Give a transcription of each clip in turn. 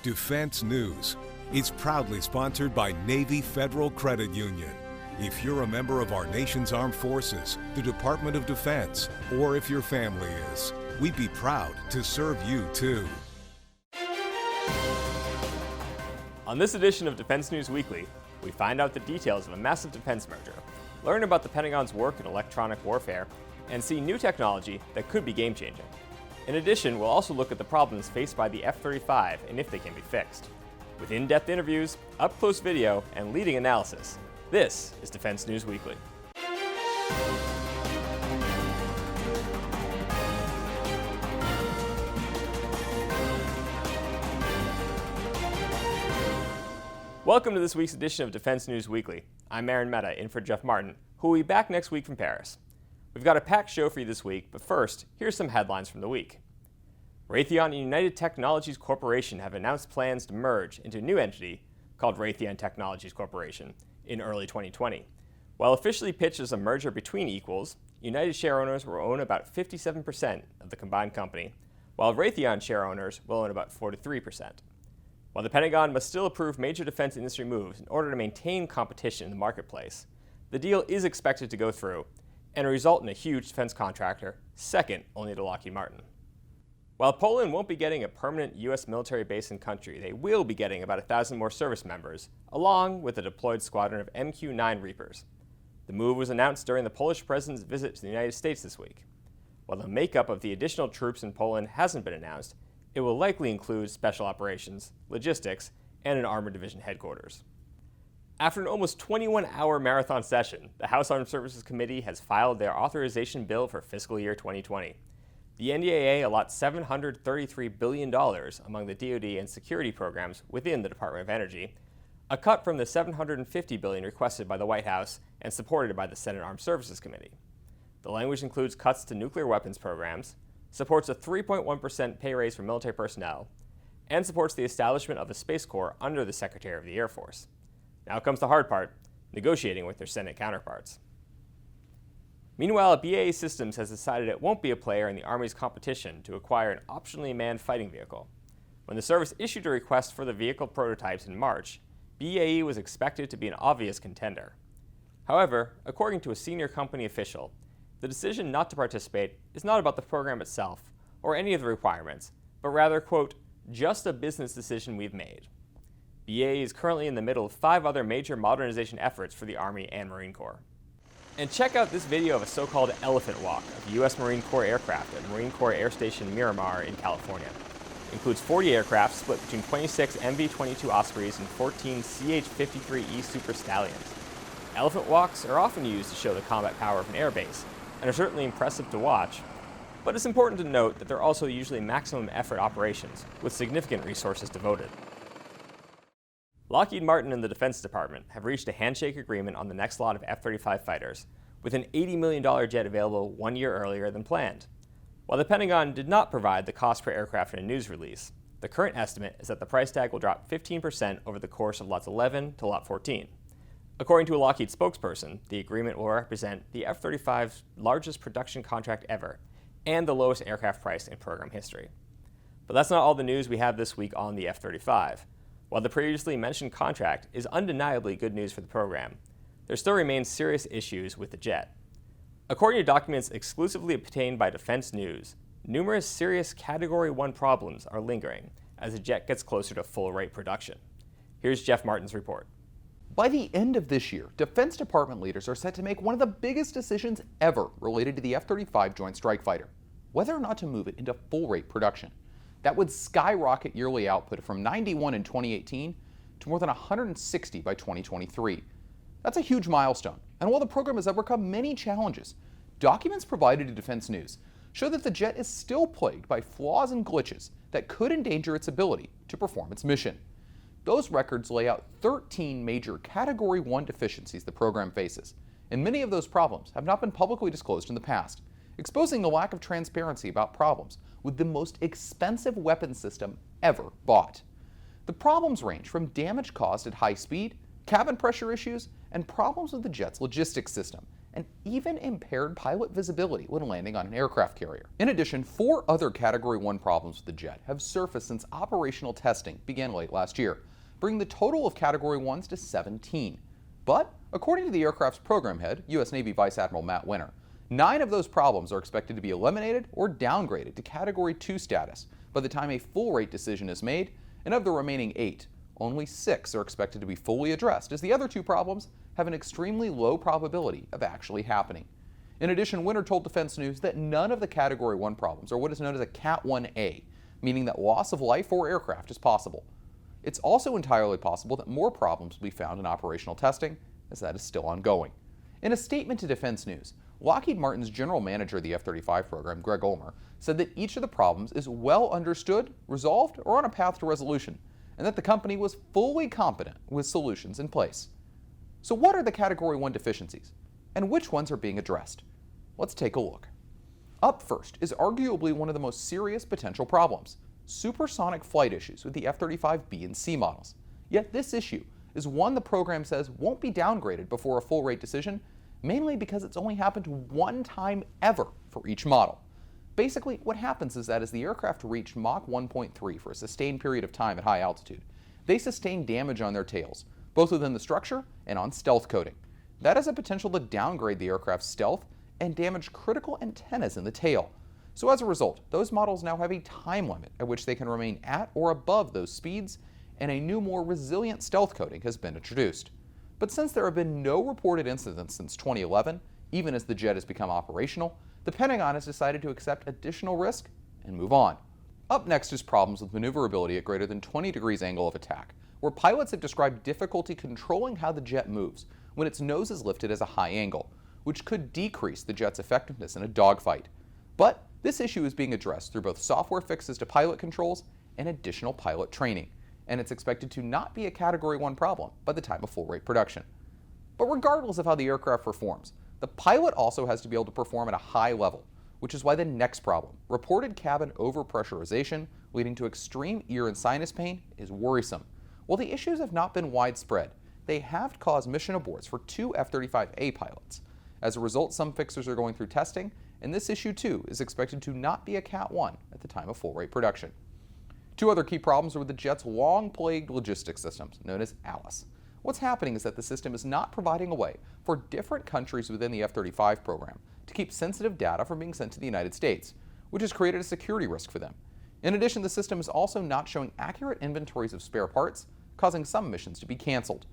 Defense News. It's proudly sponsored by Navy Federal Credit Union. If you're a member of our nation's armed forces, the Department of Defense, or if your family is, we'd be proud to serve you too. On this edition of Defense News Weekly, we find out the details of a massive defense merger, learn about the Pentagon's work in electronic warfare, and see new technology that could be game-changing. In addition, we'll also look at the problems faced by the F-35 and if they can be fixed. With in-depth interviews, up-close video, and leading analysis, this is Defense News Weekly. Welcome to this week's edition of Defense News Weekly. I'm Aaron Mehta, in for Jeff Martin, who will be back next week from Paris. We've got a packed show for you this week, but first, here's some headlines from the week. Raytheon and United Technologies Corporation have announced plans to merge into a new entity called Raytheon Technologies Corporation in early 2020. While officially pitched as a merger between equals, United share owners will own about 57% of the combined company, while Raytheon share owners will own about 43%. While the Pentagon must still approve major defense industry moves in order to maintain competition in the marketplace, the deal is expected to go through and result in a huge defense contractor, second only to Lockheed Martin. While Poland won't be getting a permanent U.S. military base in country, they will be getting about 1,000 more service members, along with a deployed squadron of MQ-9 Reapers. The move was announced during the Polish president's visit to the United States this week. While the makeup of the additional troops in Poland hasn't been announced, it will likely include special operations, logistics, and an armored division headquarters. After an almost 21-hour marathon session, the House Armed Services Committee has filed their authorization bill for fiscal year 2020. The NDAA allots $733 billion among the DoD and security programs within the Department of Energy, a cut from the $750 billion requested by the White House and supported by the Senate Armed Services Committee. The language includes cuts to nuclear weapons programs, supports a 3.1% pay raise for military personnel, and supports the establishment of a Space Corps under the Secretary of the Air Force. Now comes the hard part, negotiating with their Senate counterparts. Meanwhile, BAE Systems has decided it won't be a player in the Army's competition to acquire an optionally manned fighting vehicle. When the service issued a request for the vehicle prototypes in March, BAE was expected to be an obvious contender. However, according to a senior company official, the decision not to participate is not about the program itself or any of the requirements, but rather, quote, just a business decision we've made. BAE is currently in the middle of 5 other major modernization efforts for the Army and Marine Corps. And check out this video of a so-called elephant walk of U.S. Marine Corps aircraft at Marine Corps Air Station Miramar in California. It includes 40 aircraft split between 26 MV-22 Ospreys and 14 CH-53E Super Stallions. Elephant walks are often used to show the combat power of an airbase, and are certainly impressive to watch, but it's important to note that they're also usually maximum effort operations with significant resources devoted. Lockheed Martin and the Defense Department have reached a handshake agreement on the next lot of F-35 fighters, with an $80 million jet available 1 year earlier than planned. While the Pentagon did not provide the cost per aircraft in a news release, the current estimate is that the price tag will drop 15% over the course of lots 11 to lot 14. According to a Lockheed spokesperson, the agreement will represent the F-35's largest production contract ever and the lowest aircraft price in program history. But that's not all the news we have this week on the F-35. While the previously mentioned contract is undeniably good news for the program, there still remains serious issues with the jet. According to documents exclusively obtained by Defense News, numerous serious Category 1 problems are lingering as the jet gets closer to full rate production. Here's Jeff Martin's report. By the end of this year, Defense Department leaders are set to make one of the biggest decisions ever related to the F-35 Joint Strike Fighter, whether or not to move it into full-rate production. That would skyrocket yearly output from 91 in 2018 to more than 160 by 2023. That's a huge milestone, and while the program has overcome many challenges, documents provided to Defense News show that the jet is still plagued by flaws and glitches that could endanger its ability to perform its mission. Those records lay out 13 major Category 1 deficiencies the program faces, and many of those problems have not been publicly disclosed in the past, exposing the lack of transparency about problems with the most expensive weapons system ever bought. The problems range from damage caused at high speed, cabin pressure issues, and problems with the jet's logistics system, and even impaired pilot visibility when landing on an aircraft carrier. In addition, 4 other Category 1 problems with the jet have surfaced since operational testing began late last year, bringing the total of Category 1s to 17. But, according to the aircraft's program head, U.S. Navy Vice Admiral Matt Winter, 9 of those problems are expected to be eliminated or downgraded to Category 2 status by the time a full rate decision is made, and of the remaining 8, only 6 are expected to be fully addressed, as the other 2 problems have an extremely low probability of actually happening. In addition, Winter told Defense News that none of the Category 1 problems are what is known as a Cat 1A, meaning that loss of life or aircraft is possible. It's also entirely possible that more problems will be found in operational testing, as that is still ongoing. In a statement to Defense News, Lockheed Martin's general manager of the F-35 program, Greg Ulmer, said that each of the problems is well understood, resolved, or on a path to resolution, and that the company was fully competent with solutions in place. So what are the Category 1 deficiencies, and which ones are being addressed? Let's take a look. Up first is arguably one of the most serious potential problems: supersonic flight issues with the F-35B and C models. Yet this issue is one the program says won't be downgraded before a full rate decision, mainly because it's only happened 1 time ever for each model. Basically, what happens is that as the aircraft reach Mach 1.3 for a sustained period of time at high altitude, they sustain damage on their tails, both within the structure and on stealth coating. That has a potential to downgrade the aircraft's stealth and damage critical antennas in the tail. So as a result, those models now have a time limit at which they can remain at or above those speeds, and a new, more resilient stealth coating has been introduced. But since there have been no reported incidents since 2011, even as the jet has become operational, the Pentagon has decided to accept additional risk and move on. Up next is problems with maneuverability at greater than 20 degrees angle of attack, where pilots have described difficulty controlling how the jet moves when its nose is lifted as a high angle, which could decrease the jet's effectiveness in a dogfight. But this issue is being addressed through both software fixes to pilot controls and additional pilot training, and it's expected to not be a Category 1 problem by the time of full rate production. But regardless of how the aircraft performs, the pilot also has to be able to perform at a high level, which is why the next problem, reported cabin over-pressurization leading to extreme ear and sinus pain, is worrisome. While the issues have not been widespread, they have caused mission aborts for 2 F-35A pilots. As a result, some fixers are going through testing, and this issue too is expected to not be a Cat 1 at the time of full rate production. 2 other key problems are with the jet's long-plagued logistics systems, known as ALICE. What's happening is that the system is not providing a way for different countries within the F-35 program to keep sensitive data from being sent to the United States, which has created a security risk for them. In addition, the system is also not showing accurate inventories of spare parts, causing some missions to be canceled.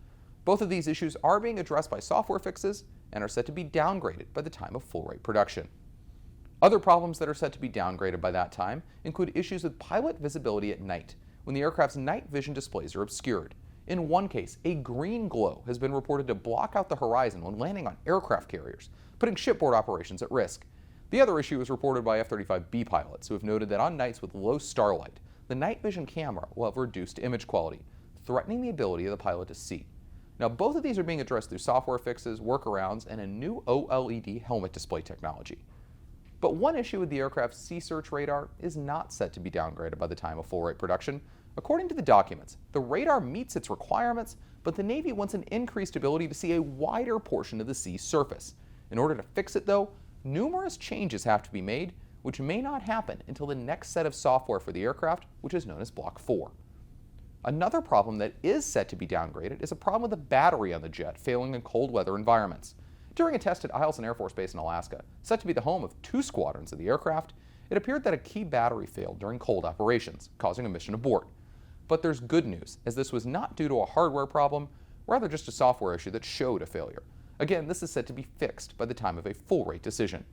Both of these issues are being addressed by software fixes and are set to be downgraded by the time of full rate production. Other problems that are set to be downgraded by that time include issues with pilot visibility at night, when the aircraft's night vision displays are obscured. In one case, a green glow has been reported to block out the horizon when landing on aircraft carriers, putting shipboard operations at risk. The other issue is reported by F-35B pilots, who have noted that on nights with low starlight, the night vision camera will have reduced image quality, threatening the ability of the pilot to see. Now, both of these are being addressed through software fixes, workarounds, and a new OLED helmet display technology. But one issue with the aircraft's sea-search radar is not set to be downgraded by the time of full-rate production. According to the documents, the radar meets its requirements, but the Navy wants an increased ability to see a wider portion of the sea's surface. In order to fix it, though, numerous changes have to be made, which may not happen until the next set of software for the aircraft, which is known as Block 4. Another problem that is set to be downgraded is a problem with the battery on the jet failing in cold weather environments. During a test at Eielson Air Force Base in Alaska, set to be the home of 2 squadrons of the aircraft, it appeared that a key battery failed during cold operations, causing a mission abort. But there's good news, as this was not due to a hardware problem, rather just a software issue that showed a failure. Again, this is set to be fixed by the time of a full-rate decision.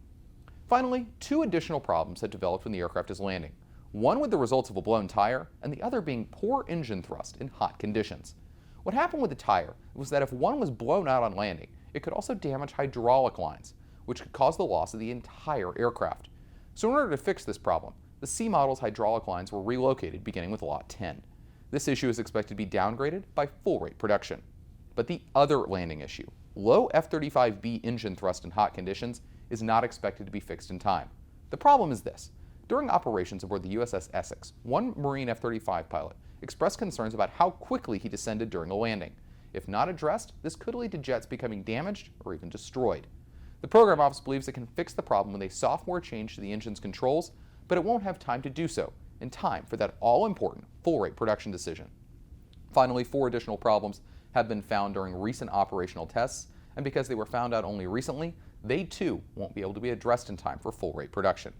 Finally, 2 additional problems had developed when the aircraft is landing. One with the results of a blown tire, and the other being poor engine thrust in hot conditions. What happened with the tire was that if one was blown out on landing, it could also damage hydraulic lines, which could cause the loss of the entire aircraft. So in order to fix this problem, the C model's hydraulic lines were relocated beginning with Lot 10. This issue is expected to be downgraded by full-rate production. But the other landing issue, low F-35B engine thrust in hot conditions, is not expected to be fixed in time. The problem is this. During operations aboard the USS Essex, one Marine F-35 pilot expressed concerns about how quickly he descended during a landing. If not addressed, this could lead to jets becoming damaged or even destroyed. The program office believes it can fix the problem with a software change to the engine's controls, but it won't have time to do so in time for that all-important full-rate production decision. Finally, 4 additional problems have been found during recent operational tests, and because they were found out only recently, they too won't be able to be addressed in time for full-rate production.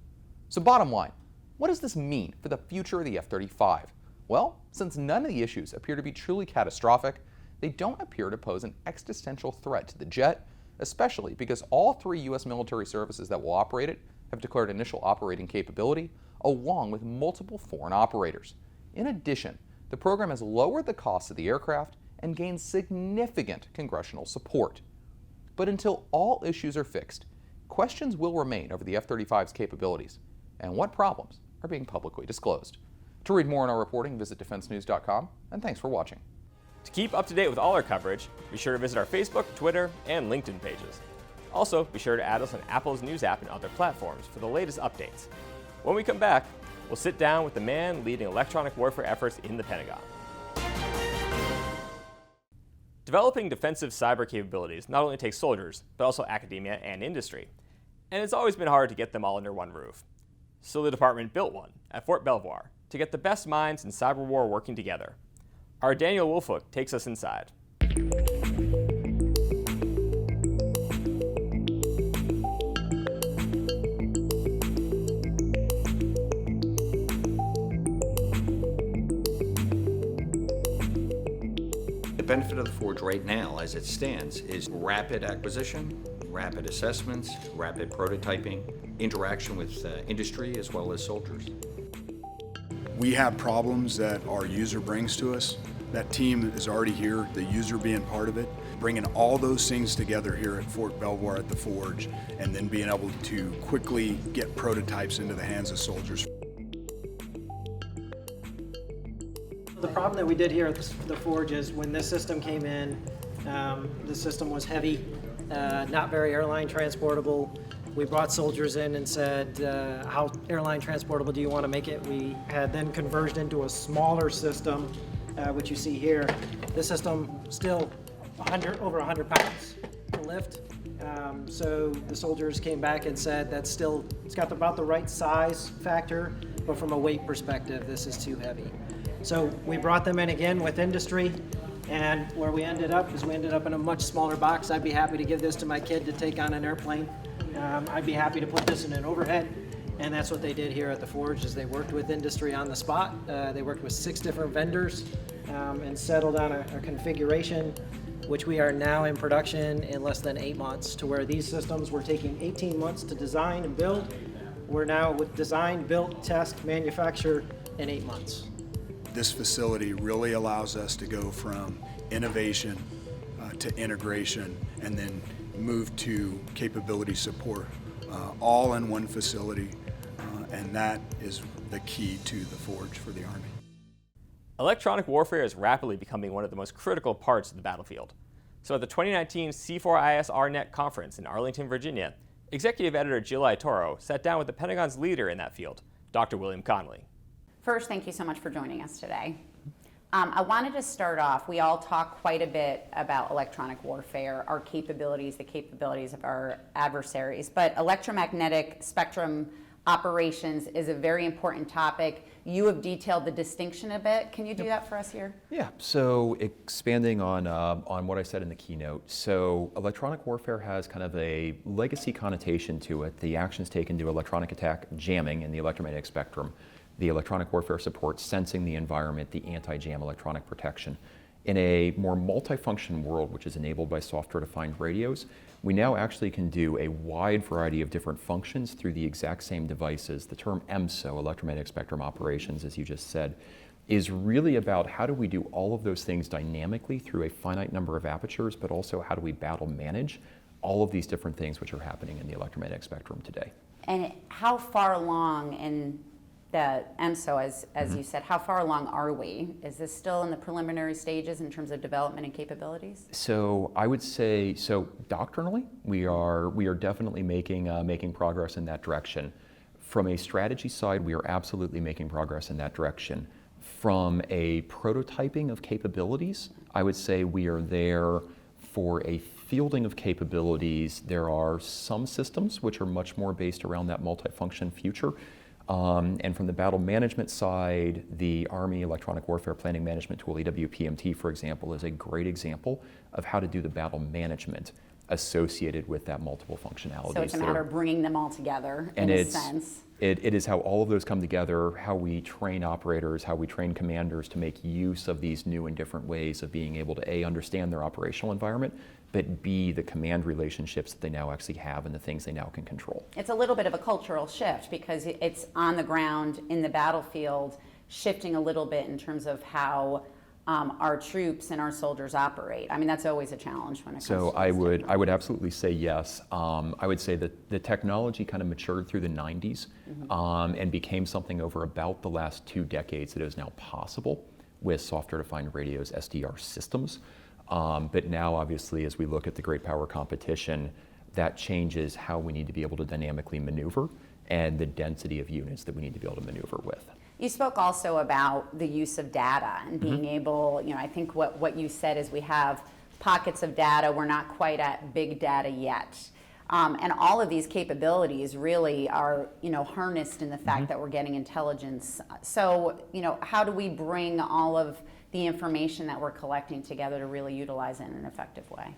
So bottom line, what does this mean for the future of the F-35? Well, since none of the issues appear to be truly catastrophic, they don't appear to pose an existential threat to the jet, especially because all 3 U.S. military services that will operate it have declared initial operating capability, along with multiple foreign operators. In addition, the program has lowered the cost of the aircraft and gained significant congressional support. But until all issues are fixed, questions will remain over the F-35's capabilities and what problems are being publicly disclosed. To read more on our reporting, visit defensenews.com, and thanks for watching. To keep up to date with all our coverage, be sure to visit our Facebook, Twitter, and LinkedIn pages. Also, be sure to add us on Apple's News app and other platforms for the latest updates. When we come back, we'll sit down with the man leading electronic warfare efforts in the Pentagon. Developing defensive cyber capabilities not only takes soldiers, but also academia and industry. And it's always been hard to get them all under one roof. So the department built one at Fort Belvoir to get the best minds in cyber war working together. Our Daniel Wolfhook takes us inside. The benefit of the Forge right now, as it stands, is rapid acquisition, rapid assessments, rapid prototyping, interaction with industry as well as soldiers. We have problems that our user brings to us. That team is already here, the user being part of it, bringing all those things together here at Fort Belvoir at the Forge, and then being able to quickly get prototypes into the hands of soldiers. The problem that we did here at the Forge is when this system came in, the system was heavy, not very airline transportable. We brought soldiers in and said, how airline transportable do you want to make it? We had then converged into a smaller system, which you see here. This system still over 100 pounds to lift. So the soldiers came back and said it's got about the right size factor, but from a weight perspective, this is too heavy. So we brought them in again with industry, and where we ended up is we ended up in a much smaller box. I'd be happy to give this to my kid to take on an airplane. I'd be happy to put this in an overhead, and that's what they did here at the Forge. Is they worked with industry on the spot. They worked with 6 different vendors and settled on a configuration, which we are now in production in less than 8 months, to where these systems were taking 18 months to design and build. We're now with design, build, test, manufacture in 8 months. This facility really allows us to go from innovation to integration and then move to capability support, all in one facility, and that is the key to the Forge for the Army. Electronic warfare is rapidly becoming one of the most critical parts of the battlefield. So at the 2019 C4ISRNet conference in Arlington, Virginia, Executive Editor Jill Itoro sat down with the Pentagon's leader in that field, Dr. William Conley. First, thank you so much for joining us today. I wanted to start off, we all talk quite a bit about electronic warfare, our capabilities, the capabilities of our adversaries, but electromagnetic spectrum operations is a very important topic. You have detailed the distinction a bit. Can you do that for us here? Yeah, so expanding on what I said in the keynote, so electronic warfare has kind of a legacy connotation to it. The actions taken to electronic attack jamming in the electromagnetic spectrum. The electronic warfare supports sensing the environment, the anti-jam electronic protection. In a more multifunction world, which is enabled by software-defined radios, we now actually can do a wide variety of different functions through the exact same devices. The term EMSO, electromagnetic spectrum operations, as you just said, is really about how do we do all of those things dynamically through a finite number of apertures, but also how do we battle manage all of these different things which are happening in the electromagnetic spectrum today. And how far along in the EMSO, as you said, how far along are we? Is this still in the preliminary stages in terms of development and capabilities? So I would say, so doctrinally, we are definitely making progress in that direction. From a strategy side, we are absolutely making progress in that direction. From a prototyping of capabilities, I would say we are there for a fielding of capabilities, there are some systems which are much more based around that multifunction future. And from the battle management side, the Army Electronic Warfare Planning Management Tool, EWPMT, for example, is a great example of how to do the battle management associated with that multiple functionality. So it's a matter of bringing them all together in a sense. It is how all of those come together, how we train operators, how we train commanders to make use of these new and different ways of being able to A, understand their operational environment, but B, the command relationships that they now actually have and the things they now can control. It's a little bit of a cultural shift because it's on the ground in the battlefield, shifting a little bit in terms of how our troops and our soldiers operate. I mean, that's always a challenge when it comes to So I would absolutely say yes. I would say that the technology kind of matured through the 90s and became something over about the last 2 decades that is now possible with software-defined radios, SDR systems. But now, obviously, as we look at the great power competition, that changes how we need to be able to dynamically maneuver and the density of units that we need to be able to maneuver with. You spoke also about the use of data and being able, I think what you said is we have pockets of data, we're not quite at big data yet. And all of these capabilities really are, harnessed in the fact that we're getting intelligence. So, how do we bring all of the information that we're collecting together to really utilize it in an effective way?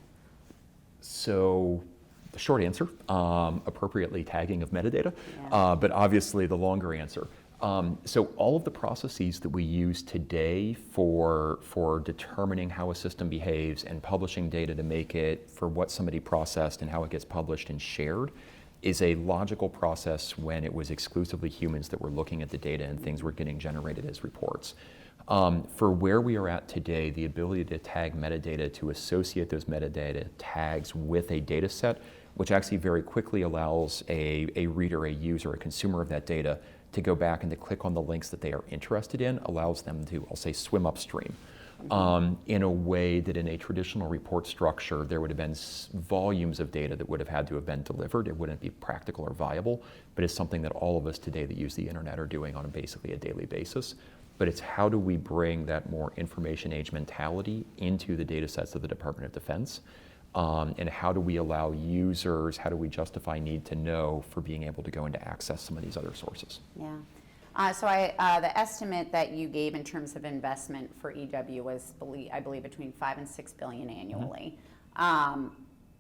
So the short answer, appropriately tagging of metadata, but obviously the longer answer. So all of the processes that we use today for determining how a system behaves and publishing data to make it for what somebody processed and how it gets published and shared is a logical process when it was exclusively humans that were looking at the data and things were getting generated as reports. For where we are at today, the ability to tag metadata, to associate those metadata tags with a data set, which actually very quickly allows a reader, a user, a consumer of that data to go back and to click on the links that they are interested in, allows them to, I'll say, swim upstream in a way that in a traditional report structure, there would have been volumes of data that would have had to have been delivered. It wouldn't be practical or viable, but it's something that all of us today that use the internet are doing on basically a daily basis. But it's how do we bring that more information age mentality into the data sets of the Department of Defense? And how do we allow users, how do we justify need to know for being able to go and to access some of these other sources? Yeah. So the estimate that you gave in terms of investment for EW was, I believe, between $5 and $6 billion annually. A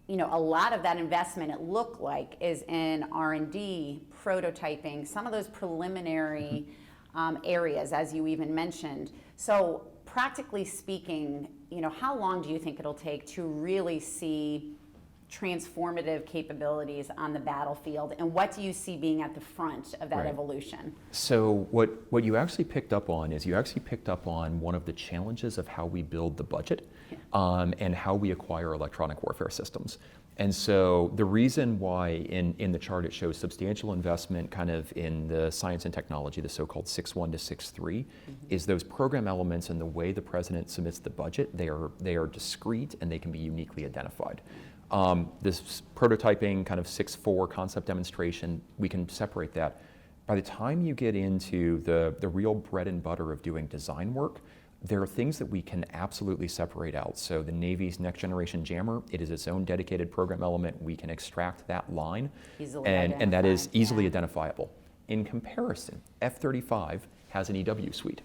lot of that investment, it looked like, is in R&D, prototyping, some of those preliminary areas, as you even mentioned. So practically speaking, how long do you think it'll take to really see transformative capabilities on the battlefield, and what do you see being at the front of that evolution? So what you actually picked up on is one of the challenges of how we build the budget and how we acquire electronic warfare systems. And so the reason why in the chart it shows substantial investment kind of in the science and technology, the so-called 6.1 to 6.3, is those program elements and the way the president submits the budget, they are discrete and they can be uniquely identified. This prototyping kind of 6.4 concept demonstration, we can separate that. By the time you get into the real bread and butter of doing design work, there are things that we can absolutely separate out. So the Navy's next generation jammer, it is its own dedicated program element. We can extract that line, and that is easily identifiable. In comparison, F-35 has an EW suite,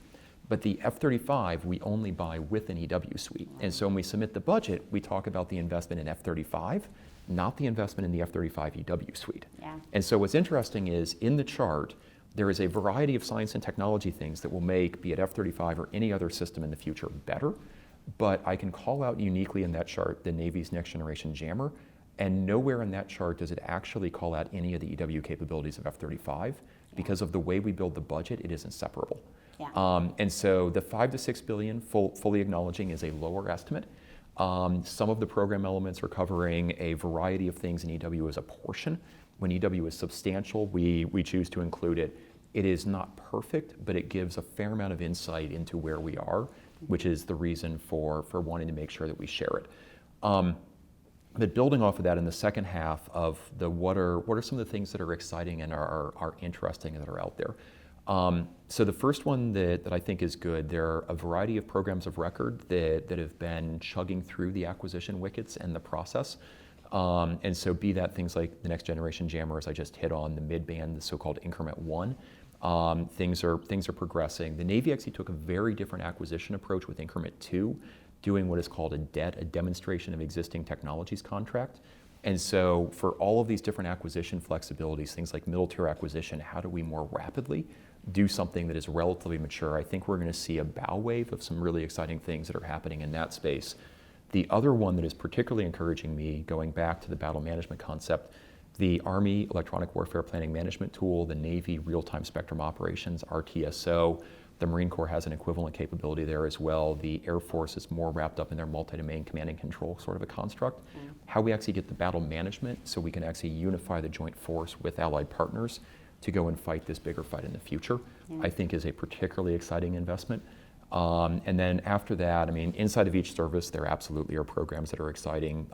but the F-35 we only buy with an EW suite. And so when we submit the budget, we talk about the investment in F-35, not the investment in the F-35 EW suite. And so what's interesting is in the chart, there is a variety of science and technology things that will make, be it F-35 or any other system in the future, better. But I can call out uniquely in that chart the Navy's next generation jammer, and nowhere in that chart does it actually call out any of the EW capabilities of F-35. Because of the way we build the budget, it is inseparable. And so the $5 to $6 billion, fully acknowledging, is a lower estimate. Some of the program elements are covering a variety of things, and EW is a portion. When EW is substantial, we choose to include it. It is not perfect, but it gives a fair amount of insight into where we are, which is the reason for wanting to make sure that we share it. But building off of that in the second half of what are some of the things that are exciting and are interesting and that are out there. So the first one that I think is good, there are a variety of programs of record that have been chugging through the acquisition wickets and the process. And so be that things like the next generation jammers I just hit on, the mid-band, the so-called increment 1, things are progressing. The Navy actually took a very different acquisition approach with increment 2, doing what is called a DET, a demonstration of existing technologies contract. And so for all of these different acquisition flexibilities, things like military acquisition, how do we more rapidly do something that is relatively mature? I think we're going to see a bow wave of some really exciting things that are happening in that space. The other one that is particularly encouraging me, going back to the battle management concept, the Army Electronic Warfare Planning Management Tool, the Navy Real-Time Spectrum Operations, RTSO, the Marine Corps has an equivalent capability there as well. The Air Force is more wrapped up in their multi-domain command and control sort of a construct. How we actually get the battle management so we can actually unify the joint force with allied partners to go and fight this bigger fight in the future, I think is a particularly exciting investment. And then after that, I mean, inside of each service, there absolutely are programs that are exciting.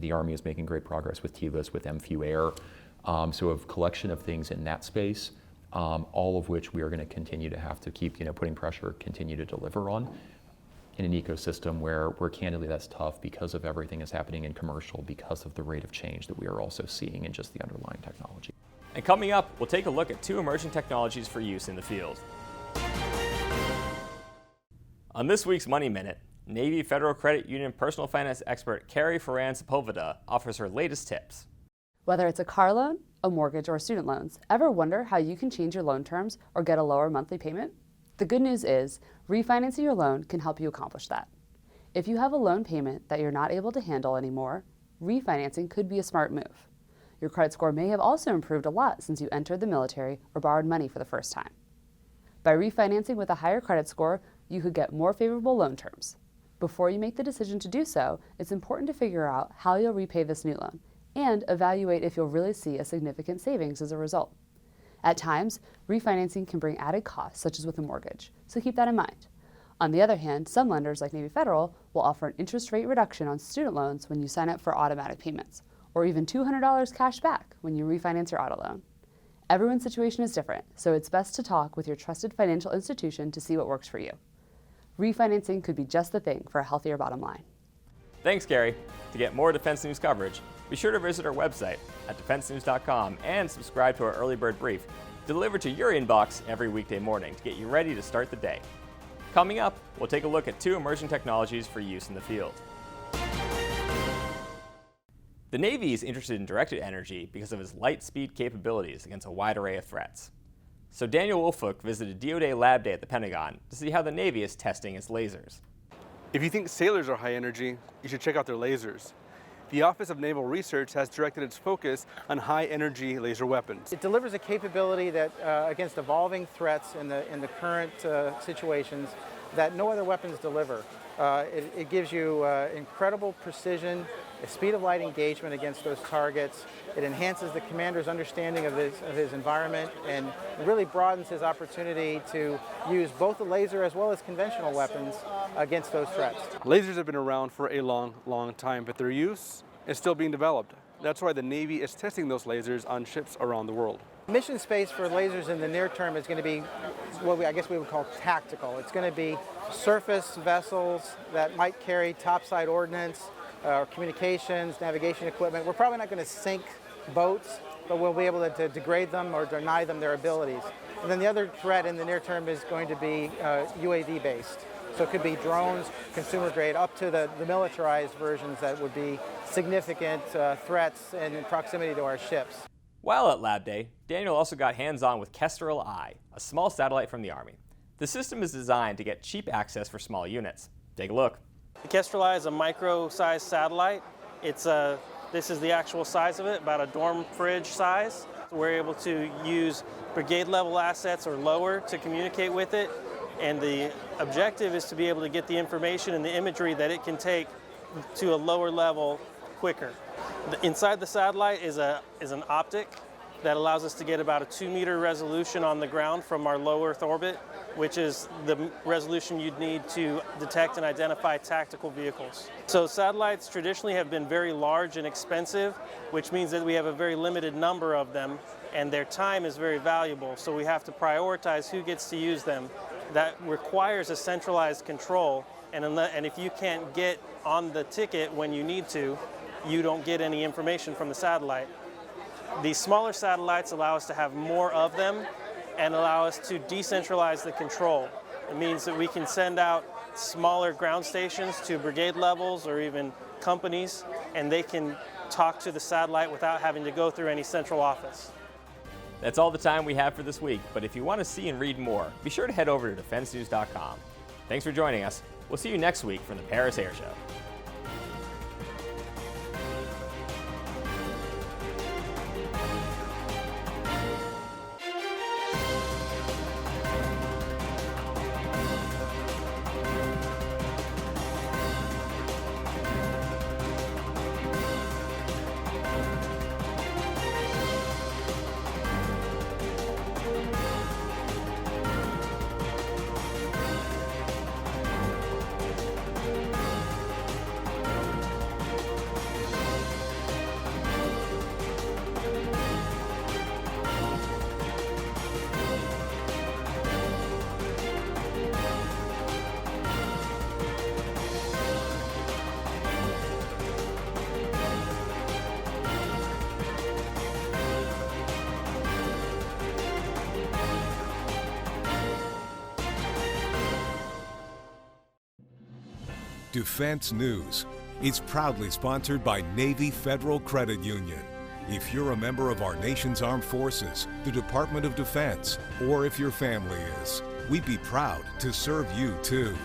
The Army is making great progress with TLIS, with MFU Air. So a collection of things in that space, all of which we are going to continue to have to keep, putting pressure, continue to deliver on in an ecosystem where candidly that's tough because of everything that's happening in commercial, because of the rate of change that we are also seeing in just the underlying technology. And coming up, we'll take a look at 2 emerging technologies for use in the field. On this week's Money Minute, Navy Federal Credit Union personal finance expert Carrie Ferran Sepulveda offers her latest tips. Whether it's a car loan, a mortgage, or student loans, ever wonder how you can change your loan terms or get a lower monthly payment? The good news is, refinancing your loan can help you accomplish that. If you have a loan payment that you're not able to handle anymore, refinancing could be a smart move. Your credit score may have also improved a lot since you entered the military or borrowed money for the first time. By refinancing with a higher credit score, you could get more favorable loan terms. Before you make the decision to do so, it's important to figure out how you'll repay this new loan and evaluate if you'll really see a significant savings as a result. At times, refinancing can bring added costs, such as with a mortgage, so keep that in mind. On the other hand, some lenders, like Navy Federal, will offer an interest rate reduction on student loans when you sign up for automatic payments, or even $200 cash back when you refinance your auto loan. Everyone's situation is different, so it's best to talk with your trusted financial institution to see what works for you. Refinancing could be just the thing for a healthier bottom line. Thanks, Carrie. To get more defense news coverage, be sure to visit our website at defensenews.com and subscribe to our early bird brief, delivered to your inbox every weekday morning to get you ready to start the day. Coming up, we'll take a look at 2 emerging technologies for use in the field. The Navy is interested in directed energy because of its light speed capabilities against a wide array of threats. So Daniel Wolfuk visited DoD Lab Day at the Pentagon to see how the Navy is testing its lasers. If you think sailors are high energy, you should check out their lasers. The Office of Naval Research has directed its focus on high energy laser weapons. It delivers a capability that against evolving threats in the current situations that no other weapons deliver. It gives you incredible precision, a speed of light engagement against those targets. It enhances the commander's understanding of his environment and really broadens his opportunity to use both the laser as well as conventional weapons against those threats. Lasers have been around for a long, long time, but their use is still being developed. That's why the Navy is testing those lasers on ships around the world. Mission space for lasers in the near term is going to be what I guess we would call tactical. It's going to be surface vessels that might carry topside ordnance, communications, navigation equipment. We're probably not going to sink boats, but we'll be able to degrade them or deny them their abilities. And then the other threat in the near term is going to be UAV based. So it could be drones, consumer grade, up to the militarized versions that would be significant threats in proximity to our ships. While at Lab Day, Daniel also got hands-on with Kestrel Eye, a small satellite from the Army. The system is designed to get cheap access for small units. Take a look. The Kestrel Eye is a micro-sized satellite. This is the actual size of it, about a dorm fridge size. We're able to use brigade-level assets or lower to communicate with it, and the objective is to be able to get the information and the imagery that it can take to a lower level quicker. Inside the satellite is an optic that allows us to get about a 2-meter resolution on the ground from our low Earth orbit which is the resolution you'd need to detect and identify tactical vehicles. So satellites traditionally have been very large and expensive, which means that we have a very limited number of them, and their time is very valuable, so we have to prioritize who gets to use them. That requires a centralized control, and if you can't get on the ticket when you need to, you don't get any information from the satellite. These smaller satellites allow us to have more of them and allow us to decentralize the control. It means that we can send out smaller ground stations to brigade levels or even companies, and they can talk to the satellite without having to go through any central office. That's all the time we have for this week, but if you want to see and read more, be sure to head over to defensenews.com. Thanks for joining us. We'll see you next week from the Paris Air Show. Defense News. It's proudly sponsored by Navy Federal Credit Union. If you're a member of our nation's armed forces, the Department of Defense, or if your family is, we'd be proud to serve you too.